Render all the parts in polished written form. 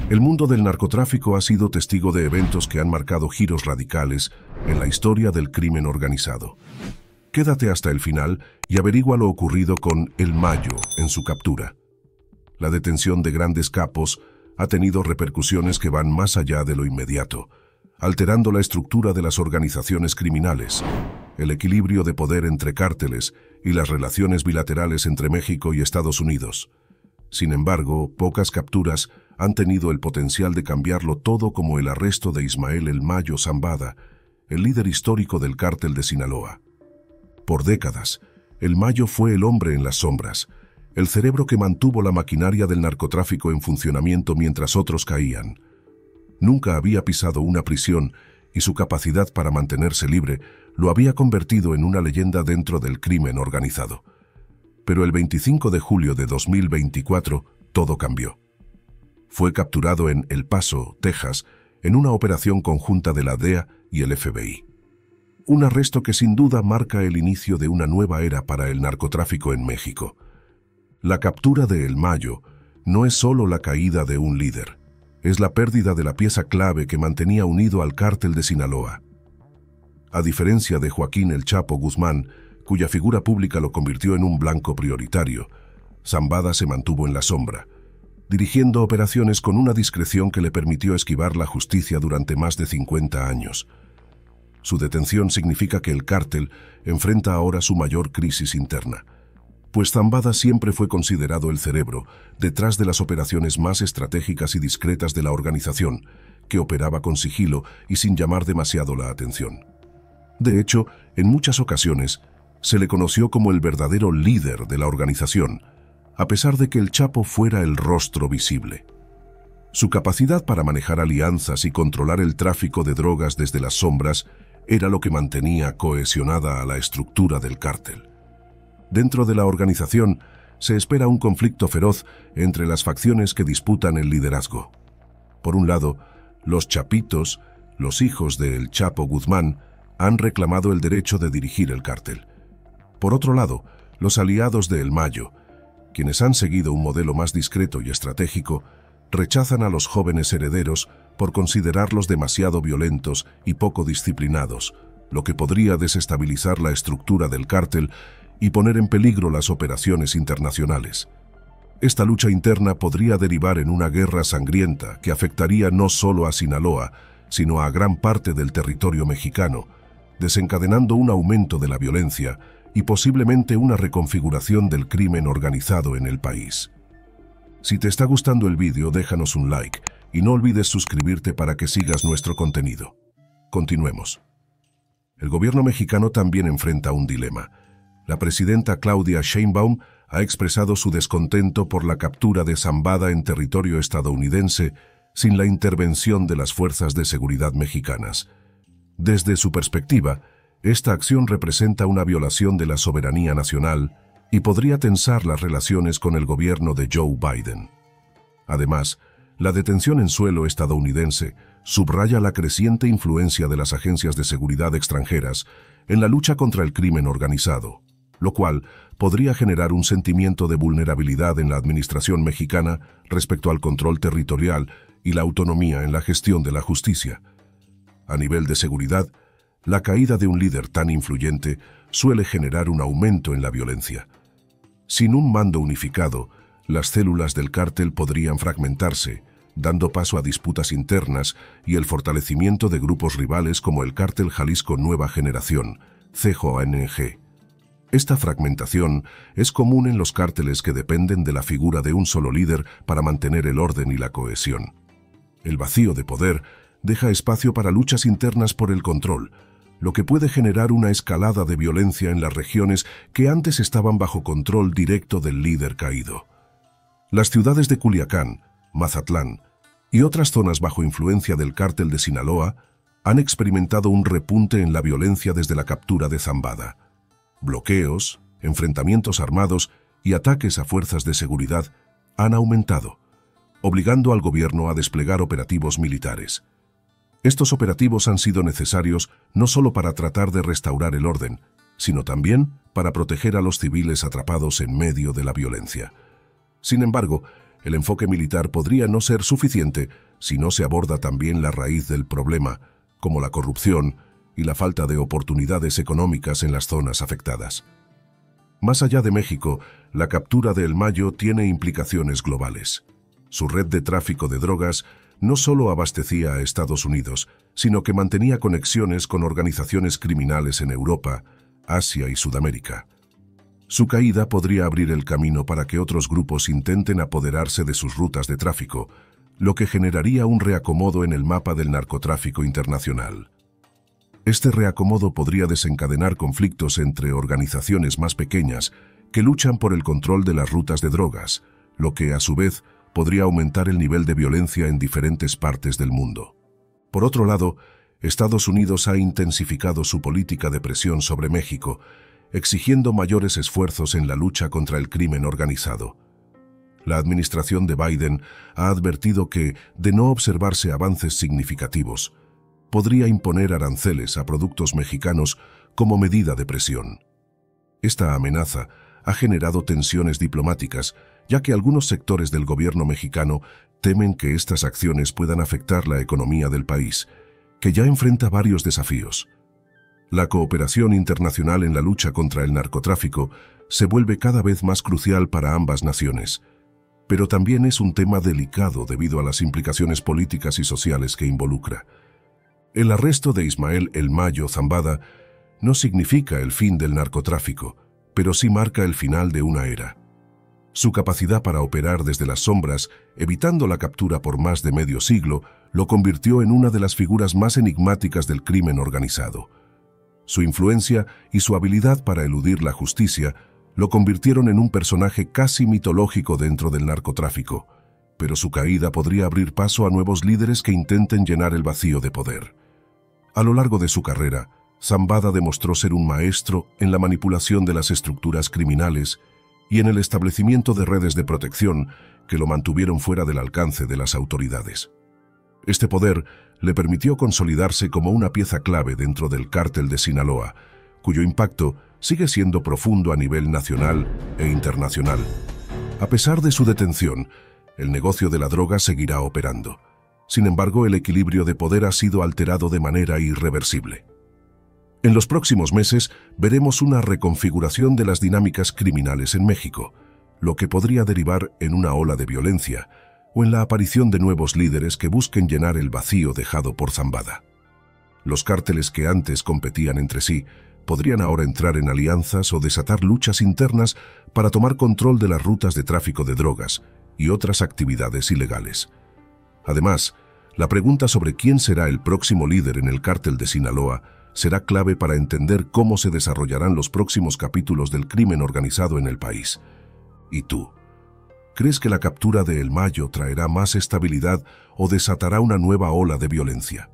El mundo del narcotráfico ha sido testigo de eventos que han marcado giros radicales en la historia del crimen organizado. Quédate hasta el final y averigua lo ocurrido con El Mayo en su captura. La detención de grandes capos ha tenido repercusiones que van más allá de lo inmediato, alterando la estructura de las organizaciones criminales, el equilibrio de poder entre cárteles y las relaciones bilaterales entre México y Estados Unidos. Sin embargo, pocas capturas han tenido el potencial de cambiarlo todo, como el arresto de Ismael El Mayo Zambada, el líder histórico del cártel de Sinaloa. Por décadas, El Mayo fue el hombre en las sombras, el cerebro que mantuvo la maquinaria del narcotráfico en funcionamiento mientras otros caían. Nunca había pisado una prisión y su capacidad para mantenerse libre lo había convertido en una leyenda dentro del crimen organizado. Pero el 25 de julio de 2024, todo cambió. Fue capturado en El Paso, Texas, en una operación conjunta de la DEA y el FBI. Un arresto que sin duda marca el inicio de una nueva era para el narcotráfico en México. La captura de El Mayo no es solo la caída de un líder, es la pérdida de la pieza clave que mantenía unido al cártel de Sinaloa. A diferencia de Joaquín El Chapo Guzmán, cuya figura pública lo convirtió en un blanco prioritario, Zambada se mantuvo en la sombra, dirigiendo operaciones con una discreción que le permitió esquivar la justicia durante más de 50 años. Su detención significa que el cártel enfrenta ahora su mayor crisis interna, pues Zambada siempre fue considerado el cerebro detrás de las operaciones más estratégicas y discretas de la organización, que operaba con sigilo y sin llamar demasiado la atención. De hecho, en muchas ocasiones, se le conoció como el verdadero líder de la organización, a pesar de que el Chapo fuera el rostro visible. Su capacidad para manejar alianzas y controlar el tráfico de drogas desde las sombras era lo que mantenía cohesionada a la estructura del cártel. Dentro de la organización se espera un conflicto feroz entre las facciones que disputan el liderazgo. Por un lado, los Chapitos, los hijos de El Chapo Guzmán, han reclamado el derecho de dirigir el cártel. Por otro lado, los aliados de El Mayo, quienes han seguido un modelo más discreto y estratégico, rechazan a los jóvenes herederos por considerarlos demasiado violentos y poco disciplinados, lo que podría desestabilizar la estructura del cártel y poner en peligro las operaciones internacionales. Esta lucha interna podría derivar en una guerra sangrienta que afectaría no solo a Sinaloa, sino a gran parte del territorio mexicano, desencadenando un aumento de la violencia y posiblemente una reconfiguración del crimen organizado en el país. Si te está gustando el vídeo, déjanos un like y no olvides suscribirte para que sigas nuestro contenido. Continuemos. El gobierno mexicano también enfrenta un dilema. La presidenta Claudia Sheinbaum ha expresado su descontento por la captura de Zambada en territorio estadounidense sin la intervención de las fuerzas de seguridad mexicanas. Desde su perspectiva, esta acción representa una violación de la soberanía nacional y podría tensar las relaciones con el gobierno de Joe Biden. Además, la detención en suelo estadounidense subraya la creciente influencia de las agencias de seguridad extranjeras en la lucha contra el crimen organizado, lo cual podría generar un sentimiento de vulnerabilidad en la administración mexicana respecto al control territorial y la autonomía en la gestión de la justicia. A nivel de seguridad, la caída de un líder tan influyente suele generar un aumento en la violencia. Sin un mando unificado, las células del cártel podrían fragmentarse, dando paso a disputas internas y el fortalecimiento de grupos rivales como el Cártel Jalisco Nueva Generación, CJNG. Esta fragmentación es común en los cárteles que dependen de la figura de un solo líder para mantener el orden y la cohesión. El vacío de poder deja espacio para luchas internas por el control, lo que puede generar una escalada de violencia en las regiones que antes estaban bajo control directo del líder caído. Las ciudades de Culiacán, Mazatlán y otras zonas bajo influencia del cártel de Sinaloa han experimentado un repunte en la violencia desde la captura de Zambada. Bloqueos, enfrentamientos armados y ataques a fuerzas de seguridad han aumentado, obligando al gobierno a desplegar operativos militares. Estos operativos han sido necesarios no solo para tratar de restaurar el orden, sino también para proteger a los civiles atrapados en medio de la violencia. Sin embargo, el enfoque militar podría no ser suficiente si no se aborda también la raíz del problema, como la corrupción y la falta de oportunidades económicas en las zonas afectadas. Más allá de México, la captura de El Mayo tiene implicaciones globales. Su red de tráfico de drogas no solo abastecía a Estados Unidos, sino que mantenía conexiones con organizaciones criminales en Europa, Asia y Sudamérica. Su caída podría abrir el camino para que otros grupos intenten apoderarse de sus rutas de tráfico, lo que generaría un reacomodo en el mapa del narcotráfico internacional. Este reacomodo podría desencadenar conflictos entre organizaciones más pequeñas que luchan por el control de las rutas de drogas, lo que, a su vez, podría aumentar el nivel de violencia en diferentes partes del mundo. Por otro lado, Estados Unidos ha intensificado su política de presión sobre México, exigiendo mayores esfuerzos en la lucha contra el crimen organizado. La administración de Biden ha advertido que, de no observarse avances significativos, podría imponer aranceles a productos mexicanos como medida de presión. Esta amenaza ha generado tensiones diplomáticas, ya que algunos sectores del gobierno mexicano temen que estas acciones puedan afectar la economía del país, que ya enfrenta varios desafíos. La cooperación internacional en la lucha contra el narcotráfico se vuelve cada vez más crucial para ambas naciones, pero también es un tema delicado debido a las implicaciones políticas y sociales que involucra. El arresto de Ismael El Mayo Zambada no significa el fin del narcotráfico, pero sí marca el final de una era. Su capacidad para operar desde las sombras, evitando la captura por más de medio siglo, lo convirtió en una de las figuras más enigmáticas del crimen organizado. Su influencia y su habilidad para eludir la justicia lo convirtieron en un personaje casi mitológico dentro del narcotráfico, pero su caída podría abrir paso a nuevos líderes que intenten llenar el vacío de poder. A lo largo de su carrera, Zambada demostró ser un maestro en la manipulación de las estructuras criminales y en el establecimiento de redes de protección que lo mantuvieron fuera del alcance de las autoridades. Este poder le permitió consolidarse como una pieza clave dentro del cártel de Sinaloa, cuyo impacto sigue siendo profundo a nivel nacional e internacional. A pesar de su detención, el negocio de la droga seguirá operando. Sin embargo, el equilibrio de poder ha sido alterado de manera irreversible. En los próximos meses veremos una reconfiguración de las dinámicas criminales en México, lo que podría derivar en una ola de violencia o en la aparición de nuevos líderes que busquen llenar el vacío dejado por Zambada. Los cárteles que antes competían entre sí podrían ahora entrar en alianzas o desatar luchas internas para tomar control de las rutas de tráfico de drogas y otras actividades ilegales. Además, la pregunta sobre quién será el próximo líder en el cártel de Sinaloa será clave para entender cómo se desarrollarán los próximos capítulos del crimen organizado en el país. ¿Y tú? ¿Crees que la captura de El Mayo traerá más estabilidad o desatará una nueva ola de violencia?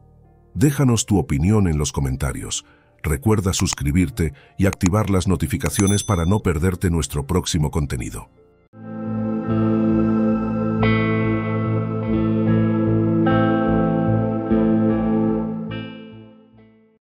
Déjanos tu opinión en los comentarios. Recuerda suscribirte y activar las notificaciones para no perderte nuestro próximo contenido.